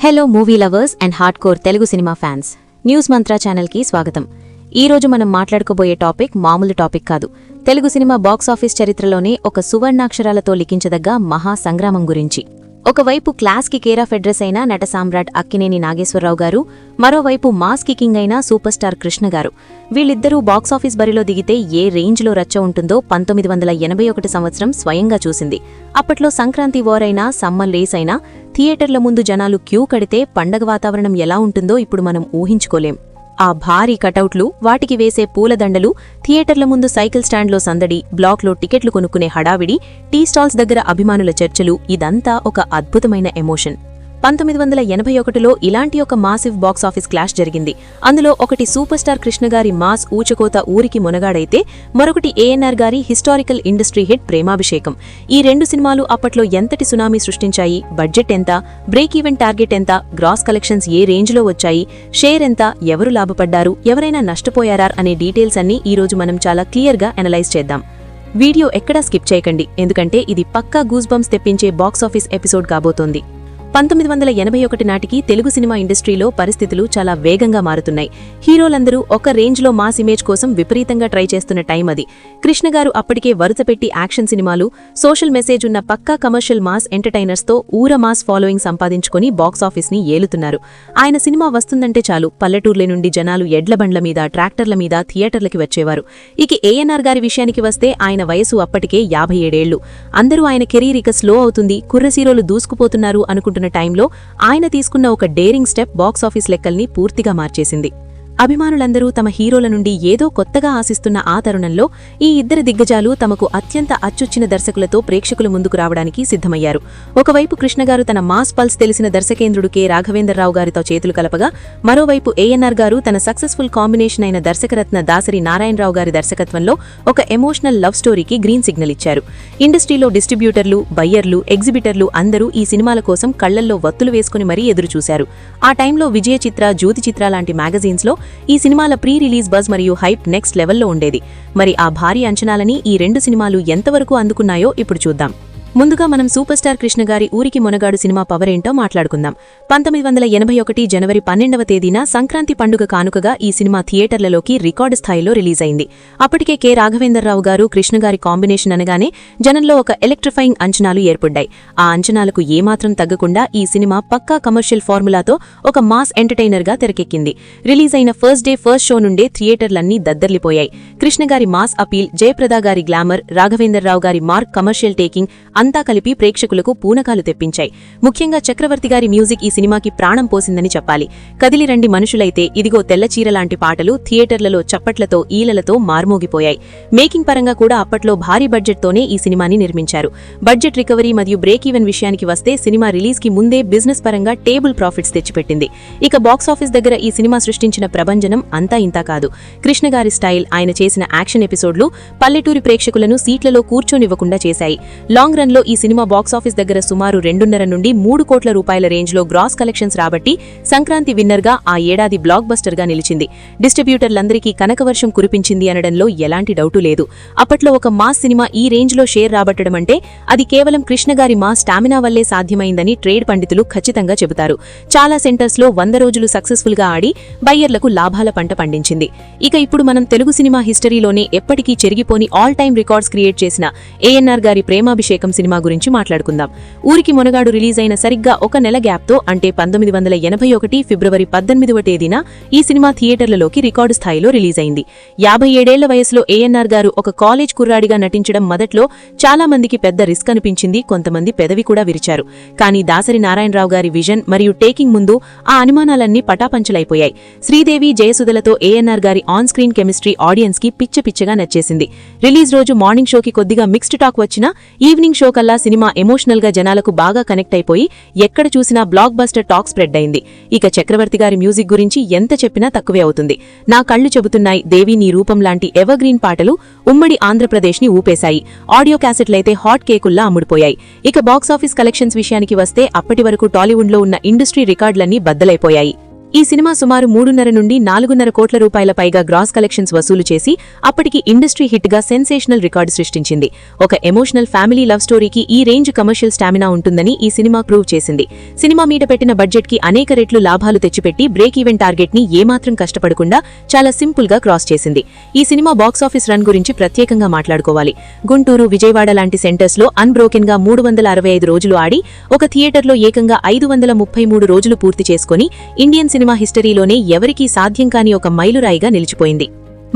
Hello movie lovers and hardcore Telugu cinema fans, news mantra ఛానల్కి స్వాగతం. ఈరోజు మనం మాట్లాడుకోబోయే టాపిక్ మామూలు టాపిక్ కాదు. తెలుగు సినిమా బాక్సాఫీస్ చరిత్రలోనే ఒక సువర్ణాక్షరాలతో లిఖించదగ్గ మహా సంగ్రామం గురించి. ఒకవైపు క్లాస్కి కేరాఫ్ అడ్రస్ అయిన నట సామ్రాట్ అక్కినేని నాగేశ్వరరావు గారు, మరోవైపు మాస్ కికింగ్ అయిన సూపర్ స్టార్ కృష్ణ గారు. వీళ్ళిద్దరూ బాక్సాఫీస్ బరిలో దిగితే ఏ రేంజ్లో రచ్చ ఉంటుందో 1981 సంవత్సరం స్వయంగా చూసింది. అప్పట్లో సంక్రాంతి వార్ అయినా, సమ్మర్ రేస్ అయినా, థియేటర్ల ముందు జనాలు క్యూ కడితే పండగ వాతావరణం ఎలా ఉంటుందో ఇప్పుడు మనం ఊహించుకోలేం. ఆ భారీ కటౌట్లు, వాటికి వేసే పూలదండలు, థియేటర్ల ముందు సైకిల్ స్టాండ్లో సందడి, బ్లాక్లో టికెట్లు కొనుక్కునే హడావిడి, టీ స్టాల్స్ దగ్గర అభిమానుల చర్చలు, ఇదంతా ఒక అద్భుతమైన ఎమోషన్. 1981లో ఇలాంటి ఒక మాసివ్ బాక్సాఫీస్ క్లాష్ జరిగింది. అందులో ఒకటి సూపర్ స్టార్ కృష్ణ గారి మాస్ ఊచకోత ఊరికి మొనగాడైతే, మరొకటి ఏఎన్ఆర్ గారి హిస్టారికల్ ఇండస్ట్రీ హిట్ ప్రేమాభిషేకం. ఈ రెండు సినిమాలు అప్పట్లో ఎంతటి సునామీ సృష్టించాయి, బడ్జెట్ ఎంత, బ్రేక్ ఈవెన్ టార్గెట్ ఎంత, గ్రాస్ కలెక్షన్స్ ఏ రేంజ్లో వచ్చాయి, షేర్ ఎంత, ఎవరు లాభపడ్డారు, ఎవరైనా నష్టపోయారా అనే డీటెయిల్స్ అన్నీ ఈరోజు మనం చాలా క్లియర్గా అనలైజ్ చేద్దాం. వీడియో ఎక్కడా స్కిప్ చేయకండి, ఎందుకంటే ఇది పక్కా గూస్ బంప్స్ తెప్పించే బాక్సాఫీస్ ఎపిసోడ్ కాబోతోంది. 1981 నాటికి తెలుగు సినిమా ఇండస్ట్రీలో పరిస్థితులు చాలా వేగంగా మారుతున్నాయి. హీరోలందరూ ఒక రేంజ్లో మాస్ ఇమేజ్ కోసం విపరీతంగా ట్రై చేస్తున్న టైం అది. కృష్ణ గారు అప్పటికే వరుసపెట్టి యాక్షన్ సినిమాలు, సోషల్ మెసేజ్ ఉన్న పక్కా కమర్షియల్ మాస్ ఎంటర్టైనర్స్తో ఊర మాస్ ఫాలోయింగ్ సంపాదించుకుని బాక్సాఫీస్ని ఏలుతున్నారు. ఆయన సినిమా వస్తుందంటే చాలు పల్లెటూర్ల నుండి జనాలు ఎడ్ల బండ్ల మీద, ట్రాక్టర్ల మీద థియేటర్లకి వచ్చేవారు. ఇక ఏఎన్ఆర్ గారి విషయానికి వస్తే ఆయన వయసు అప్పటికే 57 ఏళ్లు. అందరూ ఆయన కెరీర్ ఇక స్లో అవుతుంది, కుర్రసీరోలు దూసుకుపోతున్నారు అనుకుంటున్నారు టైంలో ఆయన తీసుకున్న ఒక డేరింగ్ స్టెప్ బాక్సాఫీస్ లెక్కల్ని పూర్తిగా మార్చేసింది. అభిమానులందరూ తమ హీరోల నుండి ఏదో కొత్తగా ఆశిస్తున్న ఆ తరుణంలో ఈ ఇద్దరు దిగ్గజాలు తమకు అత్యంత అచ్చుచ్చిన దర్శకులతో ప్రేక్షకుల ముందుకు రావడానికి సిద్ధమయ్యారు. ఒకవైపు కృష్ణగారు తన మాస్ పల్స్ తెలిసిన దర్శకేంద్రుడు కె రాఘవేంద్రరావు గారితో చేతులు కలపగా, మరోవైపు ఏఎన్ఆర్ గారు తన సక్సెస్ఫుల్ కాంబినేషన్ అయిన దర్శకరత్న దాసరి నారాయణరావు గారి దర్శకత్వంలో ఒక ఎమోషనల్ లవ్ స్టోరీకి గ్రీన్ సిగ్నల్ ఇచ్చారు. ఇండస్ట్రీలో డిస్ట్రిబ్యూటర్లు, బయ్యర్లు, ఎగ్జిబిటర్లు అందరూ ఈ సినిమాల కోసం కళ్లల్లో వత్తులు వేసుకుని మరీ ఎదురుచూశారు. ఆ టైంలో విజయ చిత్ర, జ్యోతి చిత్ర లాంటి మ్యాగజైన్స్లో ఈ సినిమాల ప్రీ రిలీజ్ బజ్ మరియు హైప్ నెక్స్ట్ లెవెల్లో ఉండేది. మరి ఆ భారీ అంచనాలని ఈ రెండు సినిమాలు ఎంతవరకు అందుకున్నాయో ఇప్పుడు చూద్దాం. ముందుగా మనం సూపర్ స్టార్ కృష్ణ గారి ఊరికి మొనగాడు సినిమా పవర్ ఏంటో మాట్లాడుకుందాం. 1981 జనవరి 12వ తేదీన సంక్రాంతి పండుగ కానుకగా ఈ సినిమా థియేటర్లలోకి రికార్డు స్థాయిలో రిలీజ్ అయింది. అప్పటికే కె రాఘవేంద్రరావు గారు, కృష్ణ గారి కాంబినేషన్ అనగానే జనంలో ఒక ఎలక్ట్రిఫైయింగ్ అంచనాలు ఏర్పడ్డాయి. ఆ అంచనాలకు ఏమాత్రం తగ్గకుండా ఈ సినిమా పక్కా కమర్షియల్ ఫార్ములాతో ఒక మాస్ ఎంటర్టైనర్గా తెరకెక్కింది. రిలీజ్ అయిన ఫస్ట్ డే ఫస్ట్ షో నుండే థియేటర్లన్నీ దద్దర్లిపోయాయి. కృష్ణ గారి మాస్ అపీల్, జయప్రద గారి గ్లామర్, రాఘవేంద్రరావు గారి మార్క్ కమర్షియల్ టేకింగ్ అంతా కలిపి ప్రేక్షకులకు పూనకాలు తెప్పించాయి. ముఖ్యంగా చక్రవర్తి గారి మ్యూజిక్ ఈ సినిమాకి ప్రాణం పోసిందని చెప్పాలి. కదిలిరండి మనుషులైతే, ఇదిగో తెల్లచీర లాంటి పాటలు థియేటర్లలో చప్పట్లతో, ఈలలతో మార్మోగిపోయాయి. మేకింగ్ పరంగా కూడా అప్పట్లో భారీ బడ్జెట్తోనే ఈ సినిమాని నిర్మించారు. బడ్జెట్ రికవరీ మరియు బ్రేక్ ఈవెన్ విషయానికి వస్తే సినిమా రిలీజ్కి ముందే బిజినెస్ పరంగా టేబుల్ ప్రాఫిట్స్ తెచ్చిపెట్టింది. ఇక బాక్సాఫీస్ దగ్గర ఈ సినిమా సృష్టించిన ప్రభంజనం అంతా ఇంతా కాదు. కృష్ణ గారి స్టైల్, ఆయన చేసిన యాక్షన్ ఎపిసోడ్లు పల్లెటూరి ప్రేక్షకులను సీట్లలో కూర్చోనివ్వకుండా చేశాయి. లాంగ్ రన్ లో ఈ సినిమా బాక్సాఫీస్ దగ్గర సుమారు 2.5 నుండి 3 కోట్ల రూపాయల రేంజ్లో గ్రాస్ కలెక్షన్స్ రాబట్టి సంక్రాంతి విన్నర్గా ఆ ఏడాది బ్లాక్ బస్టర్గా నిలిచింది. డిస్ట్రిబ్యూటర్లందరికీ కనకవర్షం కురిపించింది అనడంలో ఎలాంటి డౌటు లేదు. అప్పట్లో ఒక మాస్ సినిమా ఈ రేంజ్లో షేర్ రాబట్టడం అంటే అది కేవలం కృష్ణ గారి మాస్ స్టామినా వల్లే సాధ్యమైందని ట్రేడ్ పండితులు ఖచ్చితంగా చెబుతారు. చాలా సెంటర్స్లో 100 రోజులు సక్సెస్ఫుల్గా ఆడి బయ్యర్లకు లాభాల పంట పండించింది. ఇక ఇప్పుడు మనం తెలుగు సినిమా హిస్టరీలోనే ఎప్పటికీ చెరిగిపోని ఆల్ టైమ్ రికార్డ్స్ క్రియేట్ చేసిన ఏఎన్ఆర్ గారి ప్రేమాభిషేకం సినిమా గురించి మాట్లాడుకుందాం. ఊరికి మొనగాడు రిలీజ్ అయిన సరిగ్గా ఒక నెల గ్యాప్తో, అంటే 1981 ఫిబ్రవరి 18వ తేదీన ఈ సినిమా థియేటర్లలోకి రికార్డు స్థాయిలో రిలీజ్ అయింది. 57 ఏళ్ల వయసులో ఏఎన్ఆర్ గారు ఒక కాలేజ్ కుర్రాడిగా నటించడం మొదట్లో చాలా మందికి పెద్ద రిస్క్ అనిపించింది. కొంతమంది పెదవి కూడా విరిచారు. కానీ దాసరి నారాయణరావు గారి విజన్ మరియు టేకింగ్ ముందు ఆ అనుమానాలన్నీ పటాపంచలైపోయాయి. శ్రీదేవి, జయసుధలతో ఏఎన్ఆర్ గారి ఆన్ స్క్రీన్ కెమిస్ట్రీ ఆడియన్స్ కి పిచ్చగా నచ్చేసింది. రిలీజ్ రోజు మార్నింగ్ షోకి కొద్దిగా మిక్స్డ్ టాక్ వచ్చినా ఈవినింగ్ షో కల్లా సినిమా ఎమోషనల్ గా జనాలకు బాగా కనెక్ట్ అయిపోయి ఎక్కడ చూసినా బ్లాక్ బస్టర్ టాక్ స్ప్రెడ్ అయింది. ఇక చక్రవర్తి గారి మ్యూజిక్ గురించి ఎంత చెప్పినా తక్కువే అవుతుంది. నా కళ్ళు చెబుతున్నాయి, దేవి నీ రూపం లాంటి ఎవర్ గ్రీన్ పాటలు ఉమ్మడి ఆంధ్రప్రదేశ్ ని ఊపేశాయి. Audio క్యాసెట్లయితే hot కేకుల్లా అమ్ముడుపోయాయి. ఇక బాక్సాఫీస్ కలెక్షన్స్ విషయానికి వస్తే అప్పటి వరకు టాలీవుడ్ లో ఉన్న ఇండస్ట్రీ రికార్డులన్నీ బద్దలైపోయాయి. ఈ సినిమా సుమారు 3.5 నుండి 4.5 కోట్ల రూపాయల పైగా గ్రాస్ కలెక్షన్స్ వసూలు చేసి అప్పటికి ఇండస్ట్రీ హిట్ గా సెన్సేషనల్ రికార్డు సృష్టించింది. ఒక ఎమోషనల్ ఫ్యామిలీ లవ్ స్టోరీకి ఈ రేంజ్ కమర్షియల్ స్టామినా ఉంటుందని ఈ సినిమా ప్రూవ్ చేసింది. సినిమా మీద పెట్టిన బడ్జెట్ కి అనేక రెట్లు లాభాలు తెచ్చిపెట్టి బ్రేక్ ఈవెన్ టార్గెట్ ని ఏమాత్రం కష్టపడకుండా చాలా సింపుల్ గా క్రాస్ చేసింది. ఈ సినిమా బాక్సాఫీస్ రన్ గురించి ప్రత్యేకంగా మాట్లాడుకోవాలి. గుంటూరు, విజయవాడ లాంటి సెంటర్స్ లో అన్బ్రోకెన్ గా 365 రోజులు ఆడి ఒక థియేటర్లో ఏకంగా 533 రోజులు పూర్తి చేసుకుని ఇండియన్ సినిమా హిస్టరీలోనే ఎవరికీ సాధ్యం కాని ఒక మైలురాయిగా నిలిచిపోయింది.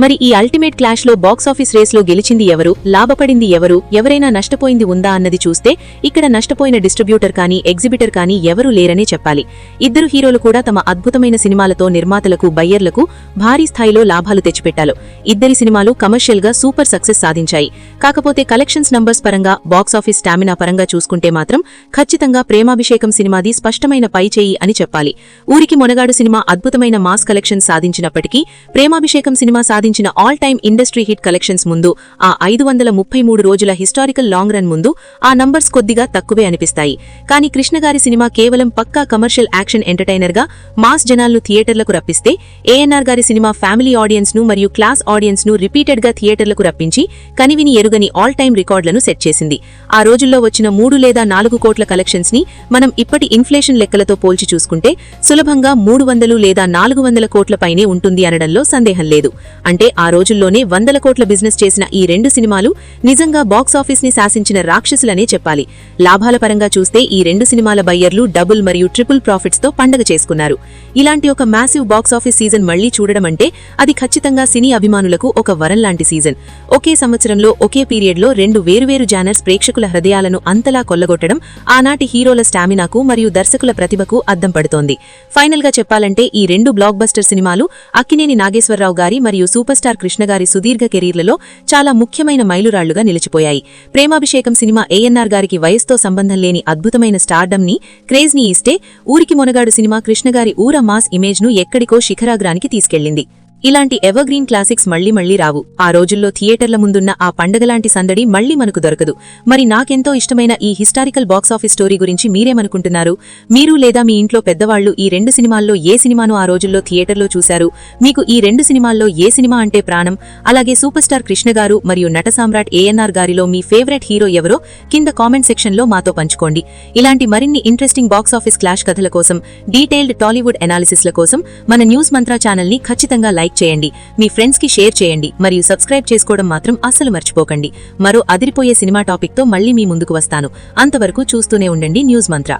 మరి ఈ అల్టిమేట్ క్లాష్ లో బాక్సాఫీస్ రేస్లో గెలిచింది ఎవరు, లాభపడింది ఎవరు, ఎవరైనా నష్టపోయింది ఉందా అన్నది చూస్తే ఇక్కడ నష్టపోయిన డిస్ట్రిబ్యూటర్ కానీ ఎగ్జిబిటర్ కానీ ఎవరూ లేరనే చెప్పాలి. ఇద్దరు హీరోలు కూడా తమ అద్భుతమైన సినిమాలతో నిర్మాతలకు, బయ్యర్లకు భారీ స్థాయిలో లాభాలు తెచ్చిపెట్టారు. ఇద్దరి సినిమాలు కమర్షియల్ గా సూపర్ సక్సెస్ సాధించాయి. కాకపోతే కలెక్షన్స్ నంబర్స్ పరంగా, బాక్సాఫీస్ స్టామినా పరంగా చూసుకుంటే మాత్రం ఖచ్చితంగా ప్రేమాభిషేకం సినిమాది స్పష్టమైన పైచేయి అని చెప్పాలి. ఊరికి మొనగాడు సినిమా అద్భుతమైన మాస్ కలెక్షన్స్ సాధించినప్పటికీ ప్రేమాభిషేకం సినిమా సాధించిన all time industry hit collections ముందు, ఆ 533 రోజుల హిస్టారికల్ లాంగ్ రన్ ముందు ఆ నంబర్స్ కొద్దిగా తక్కువే అనిపిస్తాయి. కానీ కృష్ణగారి సినిమా కేవలం పక్కా కమర్షియల్ యాక్షన్ ఎంటర్టైనర్ గా మాస్ జనాలను థియేటర్లకు రప్పిస్తే, ఏఎన్ఆర్ గారి సినిమా ఫ్యామిలీ ఆడియన్స్ ను మరియు క్లాస్ ఆడియన్స్ ను రిపీటెడ్ గా థియేటర్లకు రప్పించి కనివిని ఎరుగని ఆల్ టైమ్ రికార్డులను సెట్ చేసింది. ఆ రోజుల్లో వచ్చిన 3 లేదా 4 కోట్ల కలెక్షన్స్ ని మనం ఇప్పటి ఇన్ఫ్లేషన్ లెక్కలతో పోల్చి చూసుకుంటే సులభంగా 300 లేదా 400 కోట్ల పైనే ఉంటుంది అనడంలో సందేహం లేదు. అంటే ఆ రోజుల్లోనే 100 కోట్ల బిజినెస్ చేసిన ఈ రెండు సినిమాలు నిజంగా బాక్సాఫీస్ ని శాసించిన రాక్షసులనే చెప్పాలి. లాభాల పరంగా చూస్తే ఈ రెండు సినిమాల బయ్యర్లు డబుల్ మరియు ట్రిపుల్ ప్రాఫిట్స్ తో పండగ చేసుకున్నారు. ఇలాంటి ఒక మ్యాసివ్ బాక్సాఫీస్ సీజన్ మళ్లీ చూడడం అంటే అది ఖచ్చితంగా సినీ అభిమానులకు ఒక వరం లాంటి సీజన్. ఒకే సంవత్సరంలో ఒకే పీరియడ్ లో రెండు వేరువేరు జానర్స్ ప్రేక్షకుల హృదయాలను అంతలా కొల్లగొట్టడం ఆనాటి హీరోల స్టామినాకు మరియు దర్శకుల ప్రతిభకు అద్దం పడుతోంది. ఫైనల్ గా చెప్పాలంటే ఈ రెండు బ్లాక్ బస్టర్ సినిమాలు అక్కినేని నాగేశ్వరరావు గారి మరియు సూపర్ స్టార్ కృష్ణగారి సుదీర్ఘ కెరీర్లలో చాలా ముఖ్యమైన మైలురాళ్లుగా నిలిచిపోయాయి. ప్రేమాభిషేకం సినిమా ఏఎన్ఆర్ గారికి వయస్సుతో సంబంధం లేని అద్భుతమైన స్టార్డమ్ ని, క్రేజ్ ని ఇస్తే, ఊరికి మొనగాడు సినిమా కృష్ణగారి ఊర మాస్ ఇమేజ్ ను ఎక్కడికో శిఖరాగ్రానికి తీసుకెళ్లింది. ఇలాంటి ఎవర్గ్రీన్ క్లాసిక్స్ మళ్లీ రావు. ఆ రోజుల్లో థియేటర్ల ముందున్న ఆ పండగలాంటి సందడి మళ్లీ మనకు దొరకదు. మరి నాకెంతో ఇష్టమైన ఈ హిస్టారికల్ బాక్సాఫీస్ స్టోరీ గురించి మీరేమనుకుంటున్నారు? మీరు లేదా మీ ఇంట్లో పెద్దవాళ్లు ఈ రెండు సినిమాల్లో ఏ సినిమాను ఆ రోజుల్లో థియేటర్లో చూశారు? మీకు ఈ రెండు సినిమాల్లో ఏ సినిమా అంటే ప్రాణం? అలాగే సూపర్ స్టార్ కృష్ణగారు మరియు నట సామ్రాట్ ఏఎన్ఆర్ గారిలో మీ ఫేవరెట్ హీరో ఎవరో కింద కామెంట్ సెక్షన్ లో మాతో పంచుకోండి. ఇలాంటి మరిన్ని ఇంట్రెస్టింగ్ బాక్సాఫీస్ క్లాష్ కథల కోసం, డీటెయిల్డ్ టాలీవుడ్ ఎనాలిసిస్ల కోసం మన న్యూస్ మంత్రా ఛానల్ ని ఖచ్చితంగా లైక్ చేయండి, మీ ఫ్రెండ్స్ కి షేర్ చేయండి మరియు సబ్స్క్రైబ్ చేసుకోవడం మాత్రం అస్సలు మర్చిపోకండి. మరో అదిరిపోయే సినిమా టాపిక్ తో మళ్లీ మీ ముందుకు వస్తాను. అంతవరకు చూస్తూనే ఉండండి న్యూస్ మంత్రా.